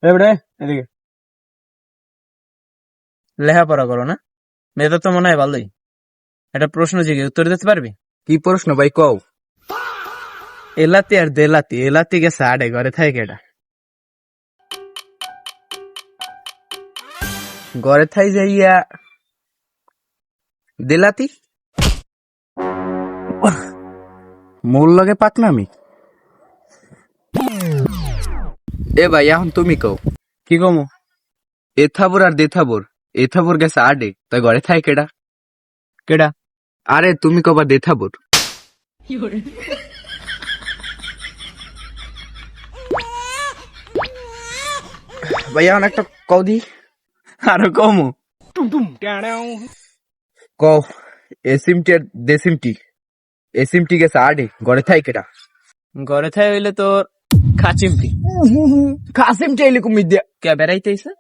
এবারে এদিকে লেখাপড়া করো না? মেয়েটা তো মনে হয় ভালোই। একটা প্রশ্ন জিজ্ঞেস উত্তর দিতে পারবি? কি প্রশ্ন ভাই কও? এলাতি আর দেলাতি, এলাতি গেছে আড়ে, ঘরে থাকে এটা। ঘরে থাই যাইয়া দিলাতি মোর লগে পাকনামি। এ ভাই এখন তুমি কও। কি কমু? এথাবর আর দেথাবর, এথাবর গেছে আডে, তাই ঘরে থাই কেডা? কেডা? আরে তুমি কবা দেথাবর। ভাই এখন একটা কও দি। আরো কমু? কও এসিমটি আর দেসিমটি, এসিমটি গেছে আডে, ঘরে থাই কেডা? ঘরে থাকে হইলে তোর খাচিমটি। কাসিমটি এলে কুমির দিয়া কে বেড়াইতেছে?